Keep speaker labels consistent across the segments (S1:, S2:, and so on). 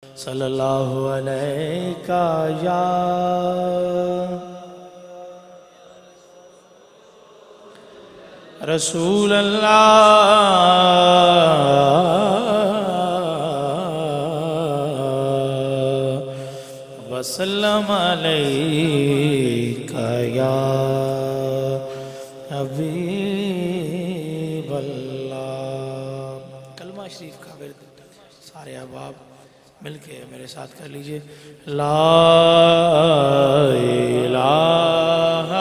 S1: صلی اللہ علیہ یا رسول اللہ وسلم علیہ یا حبیب اللہ۔ کلمہ شریف کا ورد سارے احباب مل کے میرے ساتھ کر لیجئے۔ لا الہ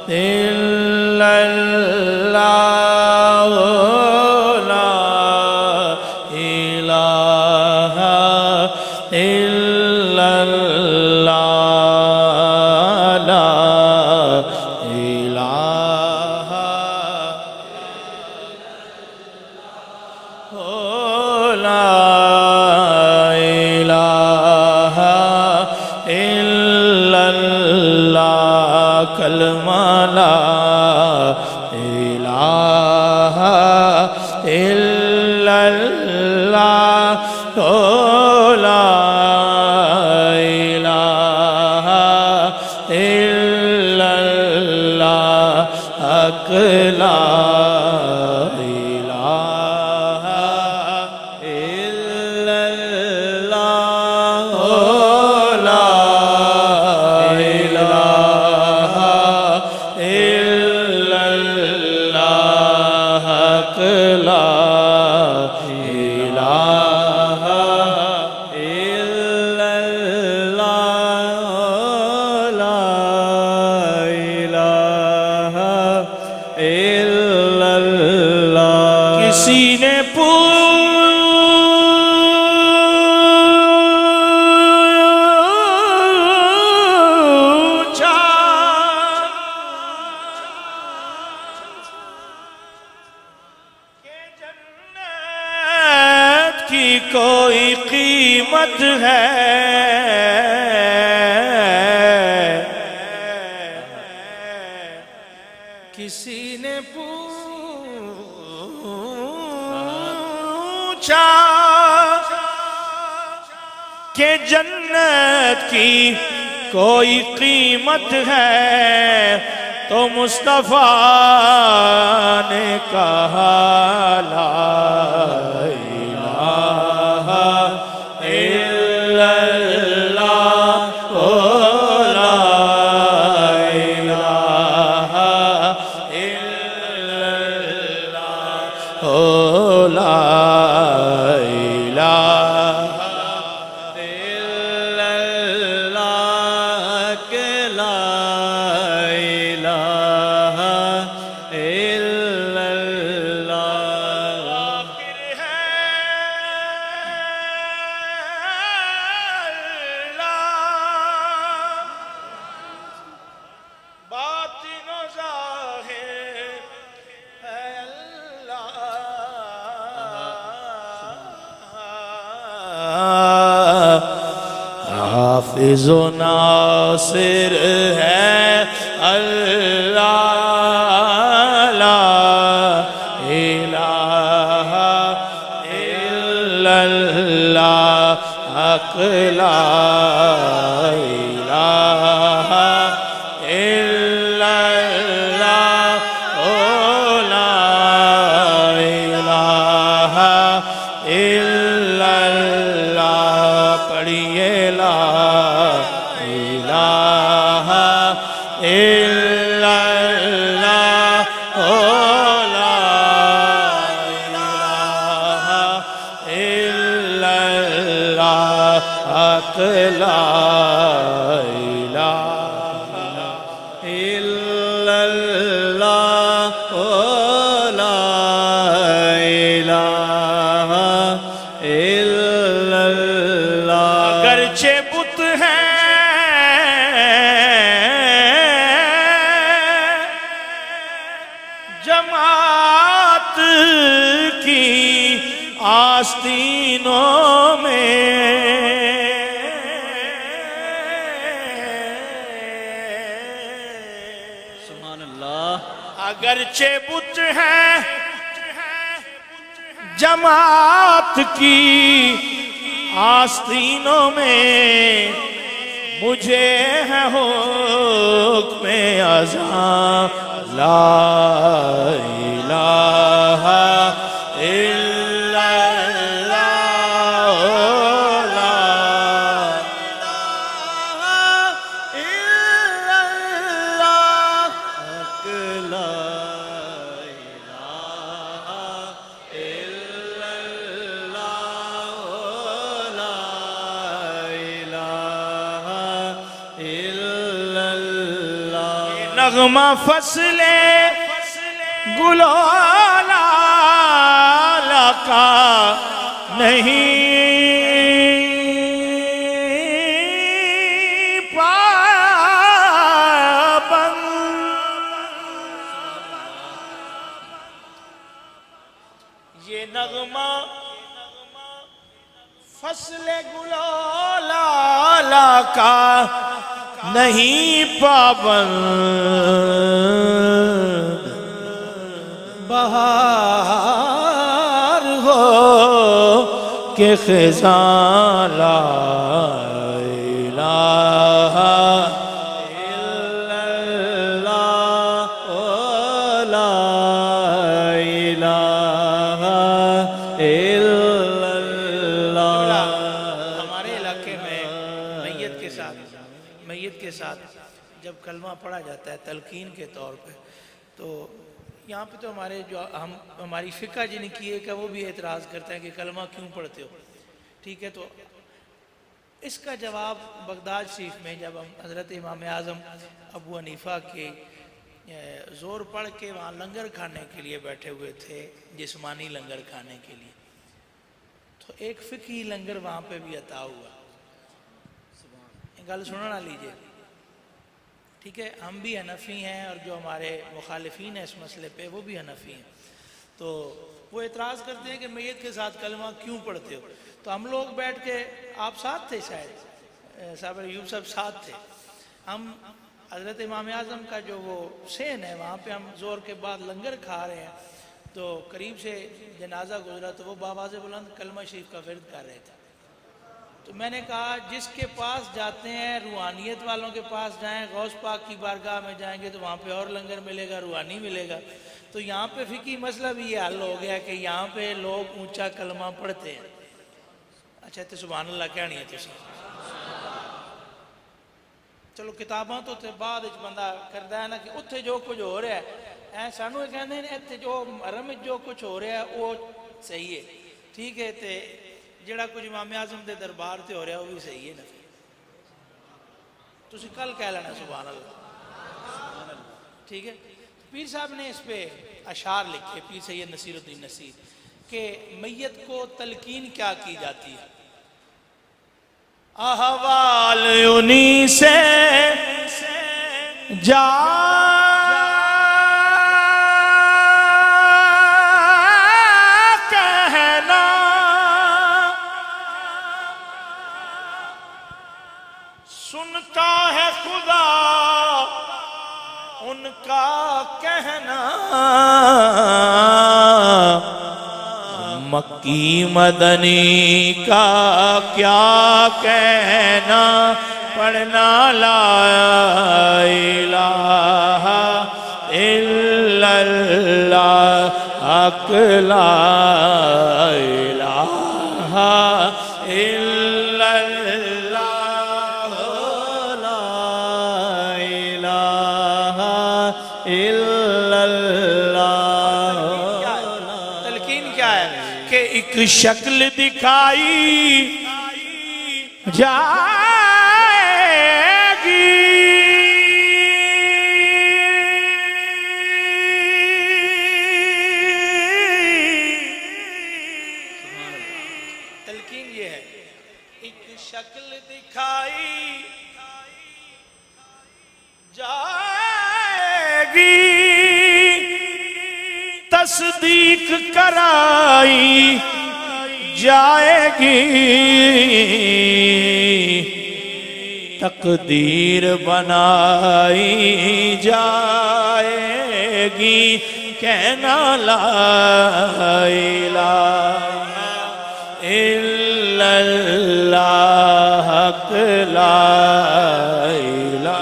S1: الا اللہ لا الہ الا اللہ لا الہ لا کلمہ لا الہ الا اللہ لا الہ الا اللہ حق لا الہ الا اللہ لا کسی نے پوچھا کہ جنت کی کوئی قیمت ہے؟ کسی نے پوچھا کہ جنت کی کوئی قیمت ہے؟ تو مصطفیٰ نے کہا لا الہ الا اللہ لا الہ الا اللہ لا حافظ و ناصر ہے اللہ لا الہ الا اللہ حق لا الہ الا اللہ لا الہ الا اللہ پڑھیے لا الہ الا اللہ لا الہ الا اللہ حق لا الہ الا اللہ لا الہ الا اللہ۔ اگرچہ بت ہیں جماعت کی آستینوں میں،
S2: سبحان اللہ۔
S1: اگرچہ بت ہیں جماعت کی آستینوں میں مجھے ہے حکم اذاں لا الہ الا اللہ لا الہ الا اللہ
S2: لا الہ الا اللہ لا الہ الا اللہ
S1: نغمہ فصل گلولا کا نہیں پابند یہ نغمہ فصل گلولا کا نہیں پابند بہار ہو کہ خزاں لا الہ
S2: الا اللہ لا الہ الا اللہ
S1: ہمارے علاقے میں میت کے ساتھ جب کلمہ پڑھا جاتا ہے تلقین کے طور پہ تو یہاں پہ تو ہماری فقہ جن کی ایک ہے وہ بھی اعتراض کرتے ہیں کہ کلمہ کیوں پڑھتے ہو ٹھیک ہے تو اس کا جواب بغداد شریف میں جب ہم حضرت امام اعظم ابو حنیفہ کے زور پڑھ کے وہاں لنگر کھانے کے لیے بیٹھے ہوئے تھے جسمانی لنگر کھانے کے لیے تو ایک فقہی لنگر وہاں پہ بھی عطا ہوا گل سننا لیجئے ٹھیک ہے ہم بھی حنفی ہیں اور جو ہمارے مخالفین ہیں اس مسئلے پہ وہ بھی حنفی ہیں تو وہ اعتراض کرتے ہیں کہ میت کے ساتھ کلمہ کیوں پڑھتے ہو تو ہم لوگ بیٹھ کے آپ ساتھ تھے شاید صاحب ایوب صاحب ساتھ تھے ہم حضرت امام اعظم کا جو وہ سین ہے وہاں پہ ہم زور کے بعد لنگر کھا رہے ہیں تو قریب سے جنازہ گزرا تو وہ بآواز بلند کلمہ شریف کا ورد کر رہے تھے تو میں نے کہا جس کے پاس جاتے ہیں روحانیت والوں کے پاس جائیں غوث پاک کی بارگاہ میں جائیں گے تو وہاں پہ اور لنگر ملے گا روحانی ملے گا تو یہاں پہ فقہی مسئلہ بھی یہ حل ہو گیا کہ یہاں پہ لوگ اونچا کلمہ پڑھتے ہیں اچھا تو سبحان اللہ کہنی ہے تسی چلو کتاباں تو بعد بندہ کرتا ہے نا کہ اتھے جو کچھ ہو رہا ہے سانو یہ کہتے ہیں اتھے جو حرم جو کچھ ہو رہا ہے وہ صحیح ہے ٹھیک ہے تے جڑا کچھ امام اعظم دے دربار تے ہو رہا ہے وہ بھی صحیح ہے نا تسی کل کہہ لینا سبحان اللہ ٹھیک ہے پیر صاحب نے اس پہ اشعار لکھے پیر سید نصیر الدین نصیر کہ میت کو تلقین کیا کی جاتی ہے احوال انہی سے جا کہنا سنتا ہے خدا ان کا کہنا مکی مدنی کا کیا کہنا پڑھنا لا الہ الا اللہ حق لا الہ الا اللہ
S2: لا الہ الا اللہ
S1: تلقین کیا ہے کہ ایک شکل دکھائی جائے گی تلقین یہ ہے ایک شکل دکھائی جائے گی تصدیق کرائی جائے گی تقدیر بنائی جائے گی کہنا لا الہ الا إلا الله حق لا إله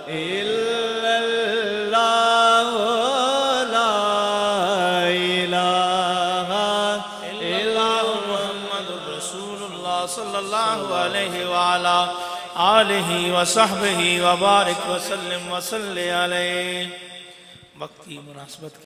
S2: إلا الله لا إله
S1: إلا محمد رسول الله صلى الله عليه وعلى آلہ وصحبہ وبارک وسلم وصلی علیہ. وقت کی مناسبت